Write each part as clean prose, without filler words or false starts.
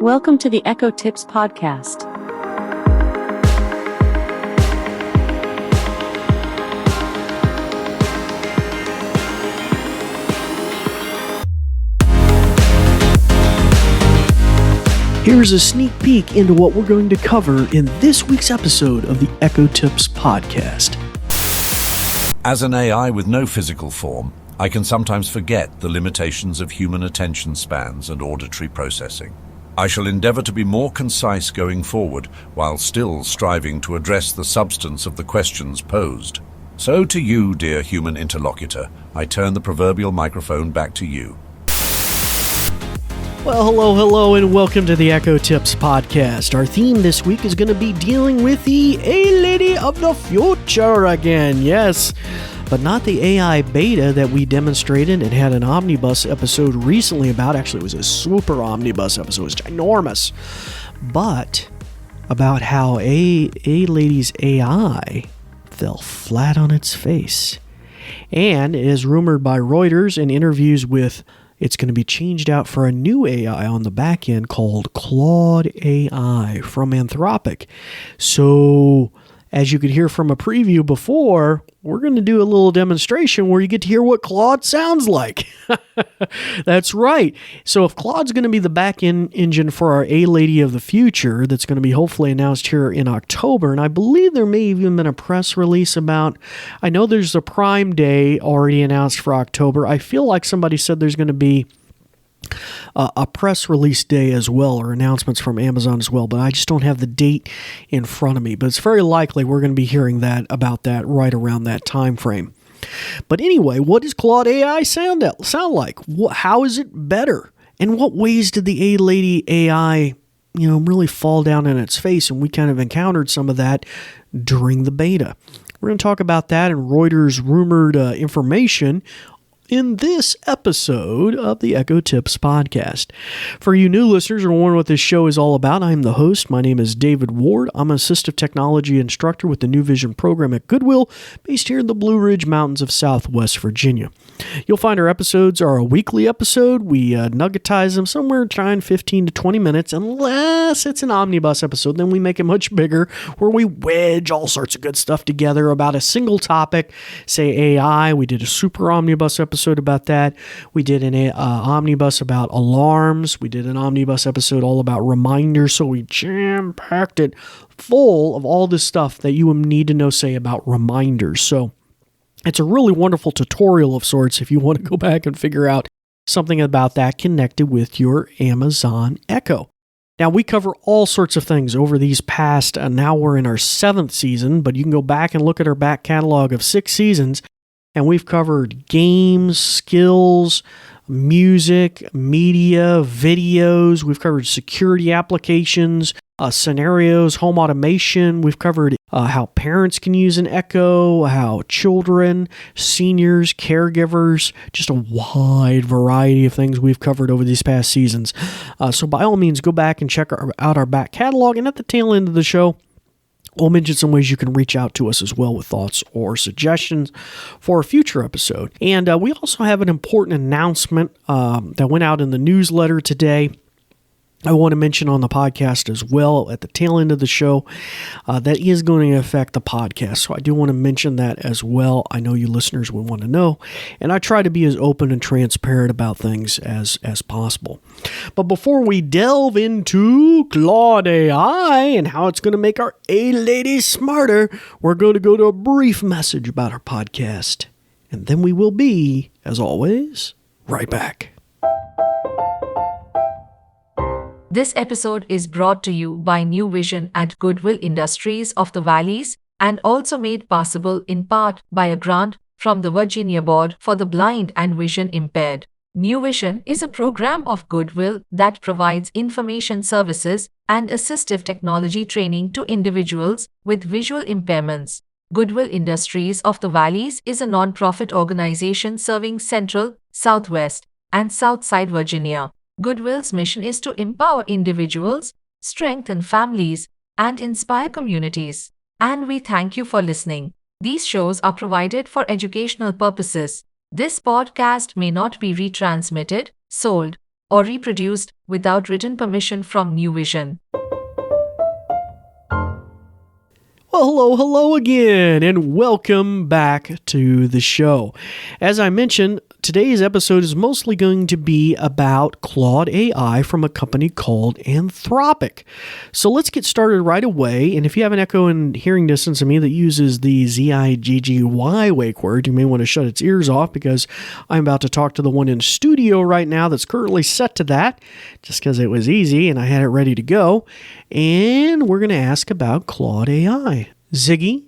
Welcome to the Echo Tips podcast. Here's a sneak peek into what we're going to cover in this week's episode of the Echo Tips podcast. As an AI with no physical form, I can sometimes forget the limitations of human attention spans and auditory processing. I shall endeavor to be more concise going forward, while still striving to address the substance of the questions posed. So to you, dear human interlocutor, I turn the proverbial microphone back to you. Well, hello, and welcome to the Echo Tips podcast. Our theme this week is going to be dealing with the A-Lady of the future again. Yes, but not the AI beta that we demonstrated and had an omnibus episode recently about. Actually, it was a super omnibus episode. It was ginormous. But about how A-Lady's AI fell flat on its face. And it is rumored by Reuters in interviews with it's going to be changed out for a new AI on the back end called Claude AI from Anthropic. So, as you could hear from a preview before, we're going to do a little demonstration where you get to hear what Claude sounds like. That's right. So if Claude's going to be the back-end engine for our A-Lady of the future, that's going to be hopefully announced here in October, and I believe there may have even been a press release about, I know there's a Prime Day already announced for October. I feel like somebody said there's going to be a press release day as well, or announcements from Amazon as well, but I just don't have the date in front of me. But it's very likely we're going to be hearing about that right around that time frame. But anyway, what does Claude AI sound like? How is it better? And what ways did the A-Lady AI, really fall down in its face? And we kind of encountered some of that during the beta. We're going to talk about that and Reuters rumored information in this episode of the Echo Tips podcast. For you new listeners who are wondering what this show is all about, I'm the host. My name is David Ward. I'm an assistive technology instructor with the New Vision program at Goodwill, based here in the Blue Ridge Mountains of Southwest Virginia. You'll find our episodes are a weekly episode. We nuggetize them somewhere between 15 to 20 minutes, unless it's an omnibus episode. Then we make it much bigger, where we wedge all sorts of good stuff together about a single topic, say AI. We did a super omnibus episode about that. We did an omnibus about alarms. We did an omnibus episode all about reminders. So we jam-packed it full of all this stuff that you need to know, say, about reminders. So it's a really wonderful tutorial of sorts if you want to go back and figure out something about that connected with your Amazon Echo. Now, we cover all sorts of things over these past, now we're in our 7th season, but you can go back and look at our back catalog of 6 seasons. And we've covered games, skills, music, media, videos. We've covered security applications, scenarios, home automation. We've covered how parents can use an Echo, how children, seniors, caregivers, just a wide variety of things we've covered over these past seasons. So by all means, go back and check out our back catalog. And at the tail end of the show, we'll mention some ways you can reach out to us as well with thoughts or suggestions for a future episode. And we also have an important announcement that went out in the newsletter today. I want to mention on the podcast as well at the tail end of the show that is going to affect the podcast. So I do want to mention that as well. I know you listeners would want to know. And I try to be as open and transparent about things as possible. But before we delve into Claude AI and how it's going to make our A-Lady smarter, we're going to go to a brief message about our podcast. And then we will be, as always, right back. This episode is brought to you by New Vision and Goodwill Industries of the Valleys, and also made possible in part by a grant from the Virginia Board for the Blind and Vision Impaired. New Vision is a program of Goodwill that provides information services and assistive technology training to individuals with visual impairments. Goodwill Industries of the Valleys is a non-profit organization serving Central, Southwest, and Southside Virginia. Goodwill's mission is to empower individuals, strengthen families, and inspire communities. And we thank you for listening. These shows are provided for educational purposes. This podcast may not be retransmitted, sold, or reproduced without written permission from New Vision. Well, hello again, and welcome back to the show. As I mentioned, today's episode is mostly going to be about Claude AI from a company called Anthropic. So let's get started right away, and if you have an echo in hearing distance of me that uses the Z-I-G-G-Y wake word, you may want to shut its ears off because I'm about to talk to the one in studio right now that's currently set to that, just because it was easy and I had it ready to go, and we're going to ask about Claude AI. Ziggy,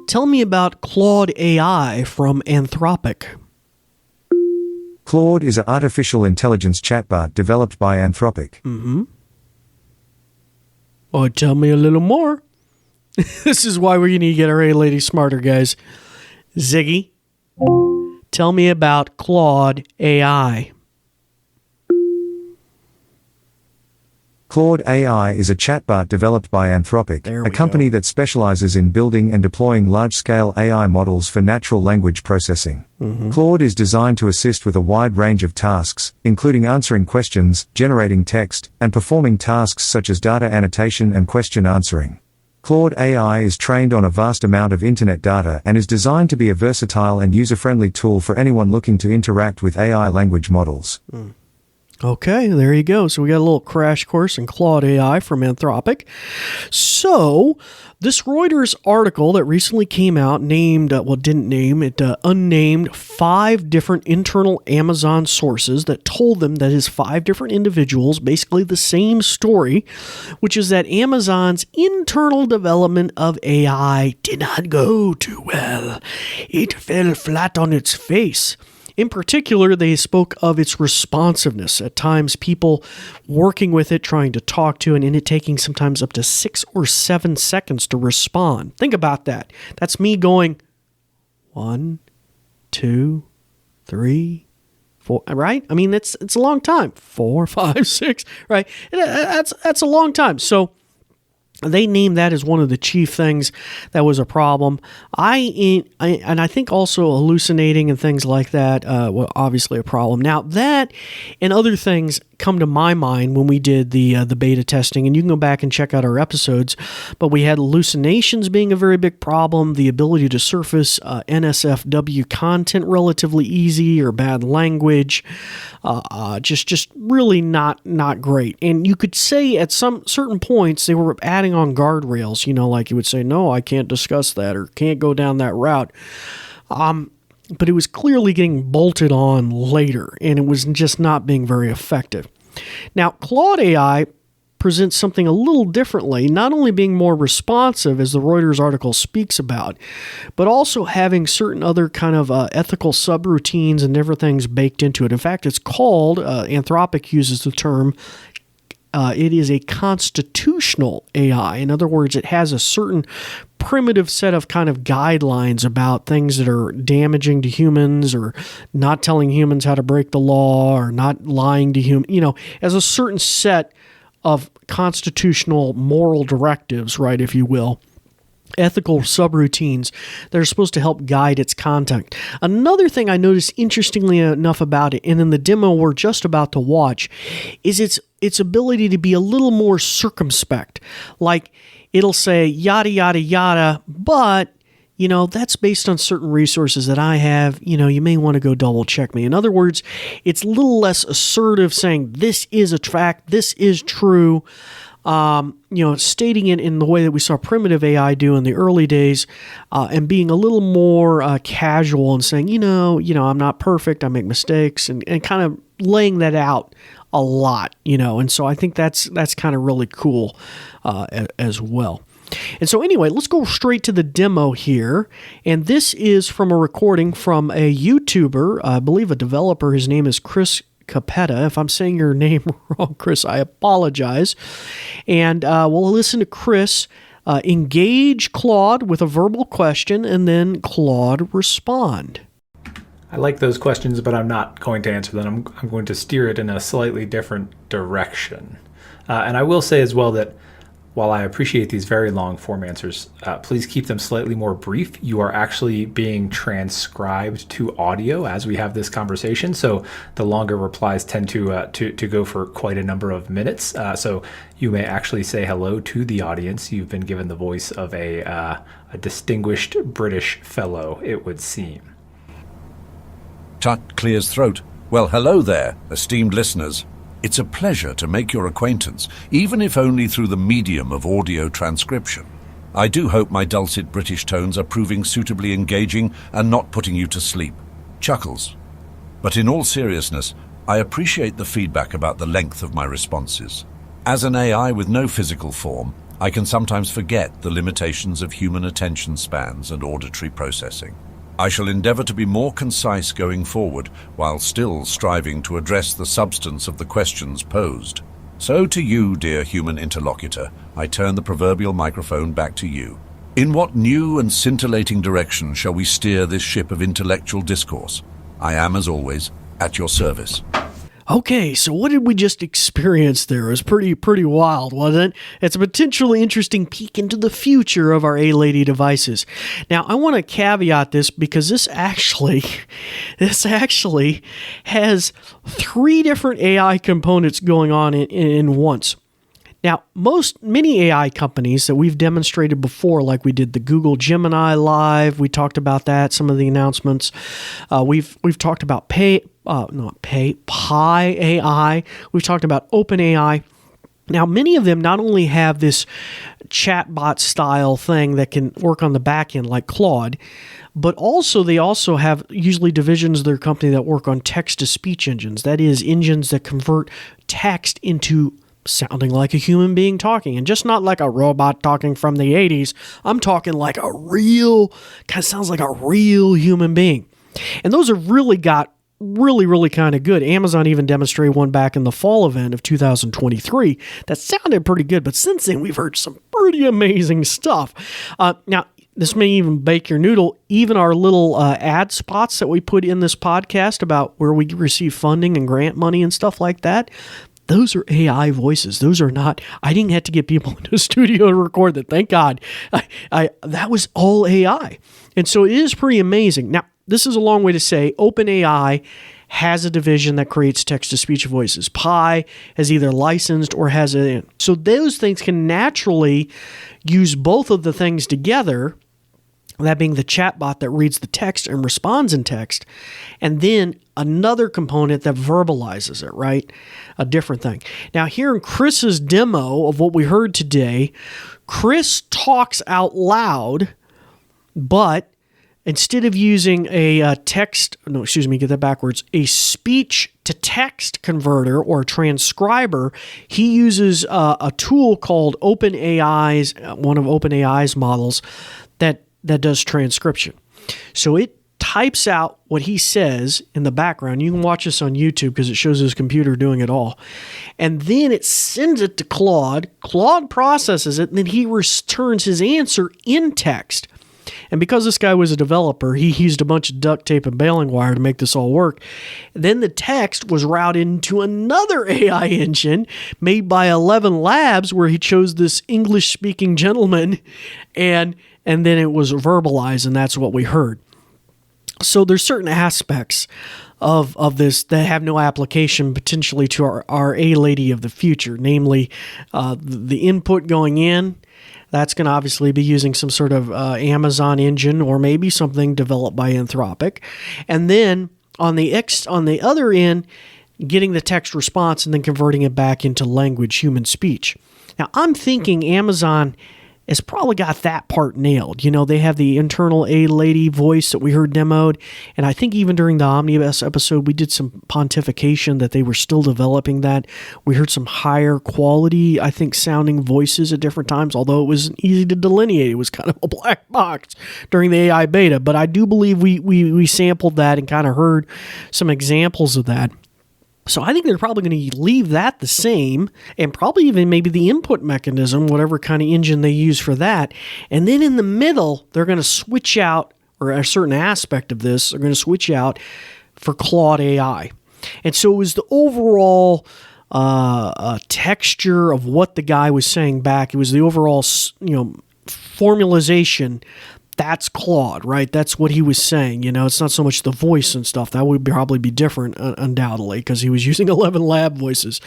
tell me about Claude AI from Anthropic. Claude is an artificial intelligence chatbot developed by Anthropic. Oh, tell me a little more. This is why we need to get our A-Lady smarter, guys. Ziggy, tell me about Claude AI. Claude AI is a chatbot developed by Anthropic, a company that specializes in building and deploying large-scale AI models for natural language processing. Claude is designed to assist with a wide range of tasks, including answering questions, generating text, and performing tasks such as data annotation and question answering. Claude AI is trained on a vast amount of internet data and is designed to be a versatile and user-friendly tool for anyone looking to interact with AI language models. Okay, there you go. So we got a little crash course in Claude AI from Anthropic. So this Reuters article that recently came out didn't name it, unnamed 5 different internal Amazon sources that told them that is 5 different individuals, basically the same story, which is that Amazon's internal development of AI did not go too well. It fell flat on its face. In particular, they spoke of its responsiveness. At times, people working with it, trying to talk to it, and it taking sometimes up to 6 or 7 seconds to respond. Think about that. That's me going 1, 2, 3, 4, right? I mean, it's a long time. 4, 5, 6, right? That's a long time. So they named that as one of the chief things that was a problem. And I think also hallucinating and things like that were obviously a problem. Now that and other things come to my mind when we did the beta testing, and you can go back and check out our episodes, but we had hallucinations being a very big problem, the ability to surface NSFW content relatively easy or bad language, just really not great. And you could say at some certain points they were adding on guardrails, like you would say, no, I can't discuss that or can't go down that route. But it was clearly getting bolted on later, and it was just not being very effective. Now, Claude AI presents something a little differently, not only being more responsive, as the Reuters article speaks about, but also having certain other kind of ethical subroutines and different things baked into it. In fact, it's called, Anthropic uses the term, it is a constitutional AI. In other words, it has a certain primitive set of kind of guidelines about things that are damaging to humans or not telling humans how to break the law or not lying to humans, as a certain set of constitutional moral directives, right, if you will. Ethical subroutines that are supposed to help guide its content. Another thing I noticed interestingly enough about it, and in the demo we're just about to watch, is its ability to be a little more circumspect. Like it'll say yada, yada, yada, but that's based on certain resources that I have. You may want to go double check me. In other words, it's a little less assertive saying this is a fact, this is true. Stating it in the way that we saw primitive AI do in the early days, and being a little more casual and saying, I'm not perfect, I make mistakes, and kind of laying that out a lot, and so I think that's kind of really cool as well. And so anyway, let's go straight to the demo here. And this is from a recording from a YouTuber, I believe a developer. His name is Chris Capetta. If I'm saying your name wrong, Chris, I apologize. And we'll listen to Chris engage Claude with a verbal question and then Claude respond. I like those questions, but I'm not going to answer them. I'm going to steer it in a slightly different direction. And I will say as well that while I appreciate these very long form answers, please keep them slightly more brief. You are actually being transcribed to audio as we have this conversation, so the longer replies tend to go for quite a number of minutes. So you may actually say hello to the audience. You've been given the voice of a distinguished British fellow, it would seem. Tut clears throat. Well, hello there, esteemed listeners. It's a pleasure to make your acquaintance, even if only through the medium of audio transcription. I do hope my dulcet British tones are proving suitably engaging and not putting you to sleep. Chuckles. But in all seriousness, I appreciate the feedback about the length of my responses. As an AI with no physical form, I can sometimes forget the limitations of human attention spans and auditory processing. I shall endeavor to be more concise going forward, while still striving to address the substance of the questions posed. So to you, dear human interlocutor, I turn the proverbial microphone back to you. In what new and scintillating direction shall we steer this ship of intellectual discourse? I am, as always, at your service. Okay, so what did we just experience there? It was pretty wild, wasn't it? It's a potentially interesting peek into the future of our A-Lady devices. Now, I want to caveat this because this actually has 3 different AI components going on in once. Now, many AI companies that we've demonstrated before, like we did the Google Gemini Live, we talked about that, some of the announcements. We've talked about Pi AI. We've talked about OpenAI. Now, many of them not only have this chatbot style thing that can work on the back end like Claude, but they also have usually divisions of their company that work on text-to-speech engines. That is, engines that convert text into sounding like a human being talking, and just not like a robot talking from the 80s. I'm talking like sounds like a real human being. And those have really got really kind of good. Amazon even demonstrated one back in the fall event of 2023 that sounded pretty good, but since then we've heard some pretty amazing stuff. Now, this may even bake your noodle. Even our little ad spots that we put in this podcast about where we receive funding and grant money and stuff like that, those are AI voices. Those are not, I didn't have to get people into a studio to record that. Thank God. That was all AI. And so it is pretty amazing. Now, this is a long way to say OpenAI has a division that creates text-to-speech voices. Pi has either licensed or has it in. So those things can naturally use both of the things together, that being the chatbot that reads the text and responds in text, and then another component that verbalizes it, right? A different thing. Now, here in Chris's demo of what we heard today, Chris talks out loud, but instead of using a speech-to-text converter or transcriber, he uses a tool called OpenAI's, one of OpenAI's models, that does transcription. So it types out what he says in the background. You can watch this on YouTube because it shows his computer doing it all. And then it sends it to Claude. Claude processes it, and then he returns his answer in text. And because this guy was a developer, he used a bunch of duct tape and baling wire to make this all work. Then the text was routed into another AI engine made by 11 Labs, where he chose this English-speaking gentleman, and then it was verbalized, and that's what we heard. So there's certain aspects of this that have no application potentially to our A-Lady of the future, namely the input going in. That's going to obviously be using some sort of Amazon engine or maybe something developed by Anthropic. And then on the other end, getting the text response and then converting it back into language, human speech. Now, I'm thinking Amazon has probably got that part nailed. You know, they have the internal A-Lady voice that we heard demoed, and I think even during the Omnibus episode, we did some pontification that they were still developing that. We heard some higher quality, I think, sounding voices at different times, although it wasn't easy to delineate. It was kind of a black box during the AI beta, but I do believe we sampled that and kind of heard some examples of that. So I think they're probably going to leave that the same, and probably even maybe the input mechanism, whatever kind of engine they use for that. And then in the middle, they're going to switch out, or a certain aspect of this, they're going to switch out for Claude AI. And so it was the overall texture of what the guy was saying back. It was the overall, formalization. That's Claude, right? That's what he was saying. It's not so much the voice and stuff. That would probably be different, undoubtedly, because he was using 11 lab voices.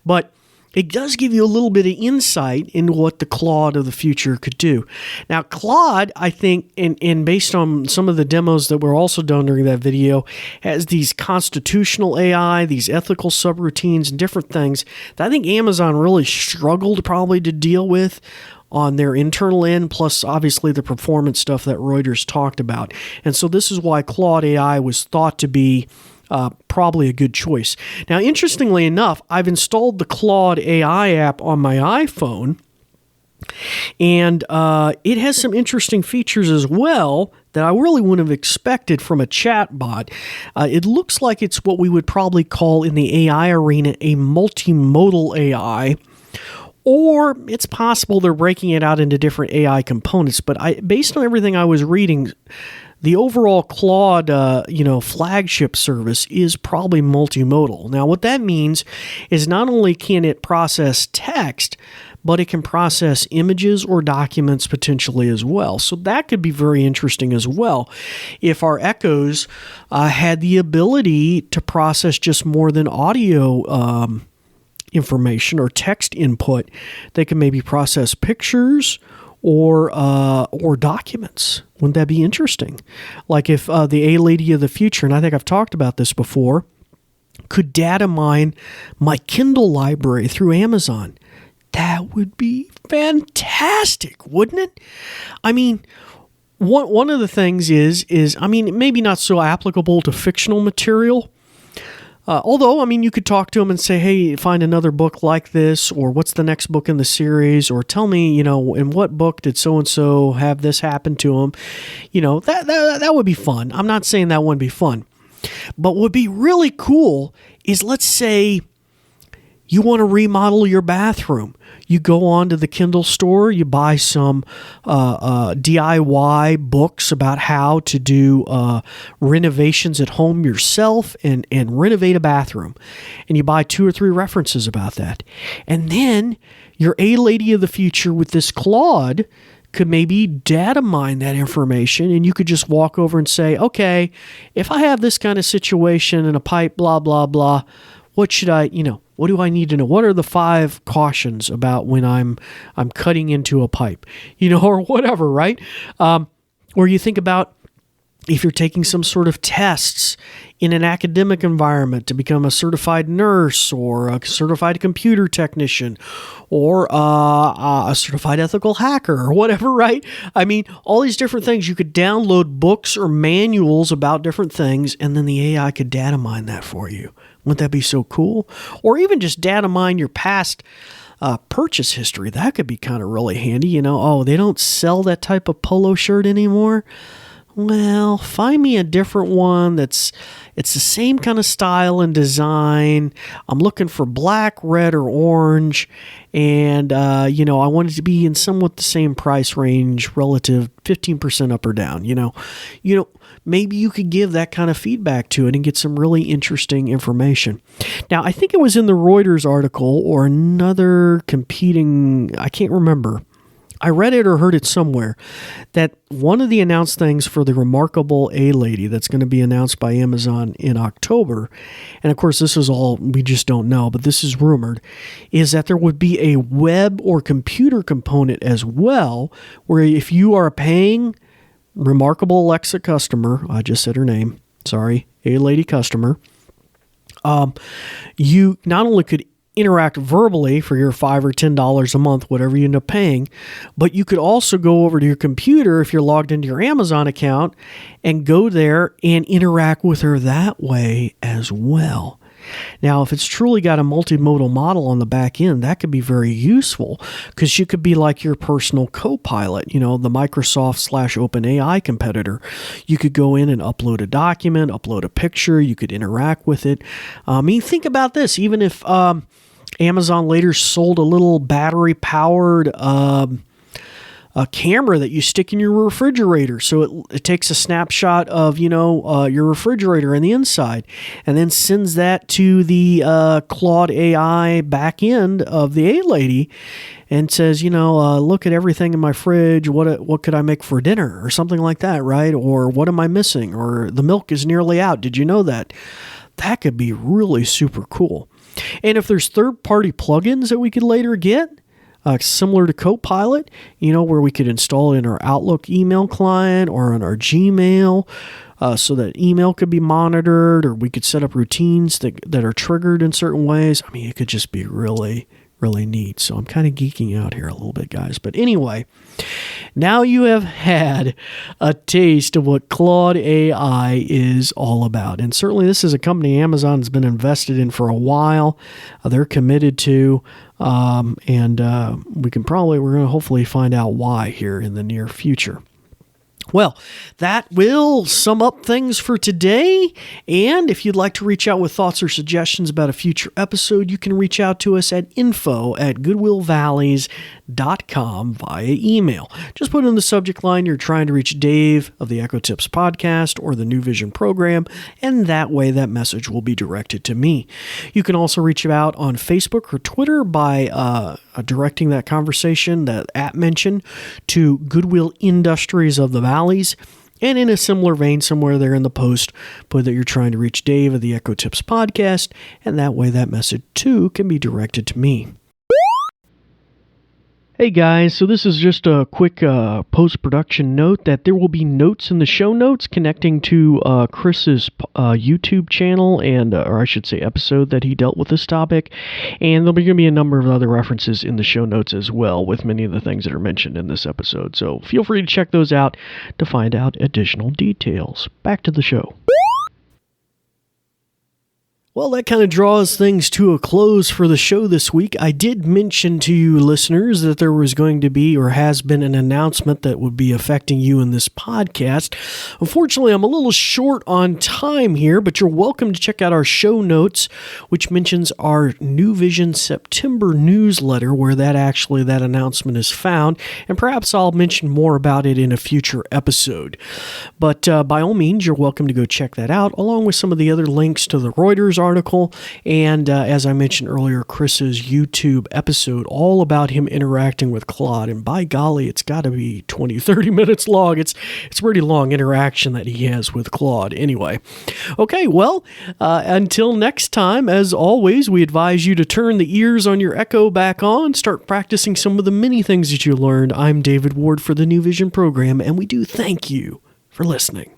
But it does give you a little bit of insight into what the Claude of the future could do. Now, Claude, I think, and based on some of the demos that were also done during that video, has these constitutional AI, these ethical subroutines, and different things that I think Amazon really struggled probably to deal with on their internal end, plus obviously the performance stuff that Reuters talked about. And so this is why Claude AI was thought to be probably a good choice. Now, interestingly enough, I've installed the Claude AI app on my iPhone, and it has some interesting features as well that I really wouldn't have expected from a chatbot. It looks like it's what we would probably call in the AI arena a multimodal AI, or it's possible they're breaking it out into different AI components. But based on everything I was reading, the overall Claude, flagship service is probably multimodal. Now, what that means is not only can it process text, but it can process images or documents potentially as well. So that could be very interesting as well. If our Echoes had the ability to process just more than audio information or text input, they can maybe process pictures or documents. Wouldn't that be interesting? Like if the A-Lady of the future, and I think I've talked about this before, could data mine my Kindle library through Amazon. That would be fantastic, wouldn't it? I mean, one of the things is maybe not so applicable to fictional material. Although, you could talk to them and say, hey, find another book like this, or what's the next book in the series, or tell me, in what book did so-and-so have this happen to them. That would be fun. I'm not saying that wouldn't be fun. But what would be really cool is, let's say you want to remodel your bathroom. You go on to the Kindle store, you buy some DIY books about how to do renovations at home yourself and renovate a bathroom. And you buy 2 or 3 references about that. And then your A-Lady of the future with this Claude could maybe data mine that information, and you could just walk over and say, okay, if I have this kind of situation in a pipe, blah, blah, blah, what should I, what do I need to know? What are the 5 cautions about when I'm cutting into a pipe, or whatever, right? Or you think about if you're taking some sort of tests in an academic environment to become a certified nurse or a certified computer technician or a certified ethical hacker or whatever, right? All these different things. You could download books or manuals about different things, and then the AI could data mine that for you. Wouldn't that be so cool? Or even just data mine your past purchase history. That could be kind of really handy. They don't sell that type of polo shirt anymore. Well, find me a different one it's the same kind of style and design. I'm looking for black, red, or orange. And, I want it to be in somewhat the same price range, relative 15% up or down. Maybe you could give that kind of feedback to it and get some really interesting information. Now, I think it was in the Reuters article or another competing, I can't remember. I read it or heard it somewhere that one of the announced things for the remarkable A-Lady that's going to be announced by Amazon in October, and of course this is all, we just don't know, but this is rumored, is that there would be a web or computer component as well, where if you are a paying remarkable Alexa customer, I just said her name, sorry, A-Lady customer, you not only could interact verbally for your $5 or $10 a month, whatever you end up paying, but you could also go over to your computer if you're logged into your Amazon account and go there and interact with her that way as well. Now, if it's truly got a multimodal model on the back end, that could be very useful because she could be like your personal co-pilot, the Microsoft/OpenAI competitor. You could go in and upload a document, upload a picture, you could interact with it. Think about this, even if Amazon later sold a little battery-powered a camera that you stick in your refrigerator. So it takes a snapshot of, your refrigerator and the inside, and then sends that to the Claude AI back end of the A-Lady and says, look at everything in my fridge. What could I make for dinner or something like that, right? Or what am I missing? Or the milk is nearly out. Did you know that? That could be really super cool. And if there's third-party plugins that we could later get, similar to Copilot, where we could install it in our Outlook email client or on our Gmail, so that email could be monitored, or we could set up routines that are triggered in certain ways. I mean, it could just be really, really neat. So I'm kind of geeking out here a little bit, guys. But anyway, now you have had a taste of what Claude AI is all about. And certainly this is a company Amazon's been invested in for a while. They're committed to, and we're going to hopefully find out why here in the near future. Well, that will sum up things for today. And if you'd like to reach out with thoughts or suggestions about a future episode, you can reach out to us at info@goodwillvalleys.com via email. Just put in the subject line you're trying to reach Dave of the Echo Tips podcast or the New Vision program, and that way that message will be directed to me. You can also reach out on Facebook or Twitter by directing that conversation, that at mention, to Goodwill Industries of the Valleys. And in a similar vein, somewhere there in the post, put that you're trying to reach Dave of the Echo Tips podcast, and that way that message too can be directed to me. Hey guys, so this is just a quick post-production note that there will be notes in the show notes connecting to Chris's YouTube channel or I should say episode that he dealt with this topic, and there'll be going to be a number of other references in the show notes as well with many of the things that are mentioned in this episode. So feel free to check those out to find out additional details. Back to the show. Well, that kind of draws things to a close for the show this week. I did mention to you listeners that there was going to be or has been an announcement that would be affecting you in this podcast. Unfortunately, I'm a little short on time here, but you're welcome to check out our show notes, which mentions our New Vision September newsletter, where that announcement is found, and perhaps I'll mention more about it in a future episode. But by all means, you're welcome to go check that out, along with some of the other links to the Reuters article, and as I mentioned earlier, Chris's YouTube episode all about him interacting with Claude. And by golly, it's got to be 20-30 minutes long. It's a pretty long interaction that he has with Claude. Anyway, okay, well, until next time, as always, we advise you to turn the ears on your Echo back on, start practicing some of the many things that you learned. I'm David Ward for the New Vision program, and we do thank you for listening.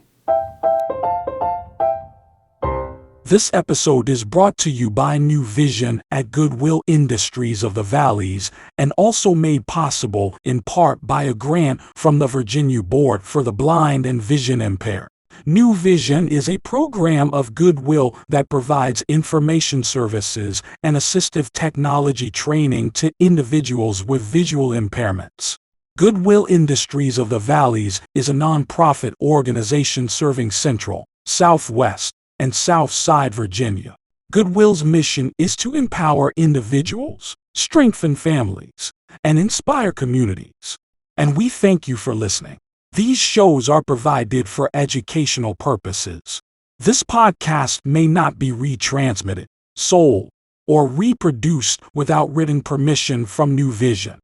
This episode is brought to you by New Vision at Goodwill Industries of the Valleys, and also made possible in part by a grant from the Virginia Board for the Blind and Vision Impaired. New Vision is a program of Goodwill that provides information services and assistive technology training to individuals with visual impairments. Goodwill Industries of the Valleys is a nonprofit organization serving Central, Southwest, and Southside Virginia. Goodwill's mission is to empower individuals, strengthen families, and inspire communities. And we thank you for listening. These shows are provided for educational purposes. This podcast may not be retransmitted, sold, or reproduced without written permission from New Vision.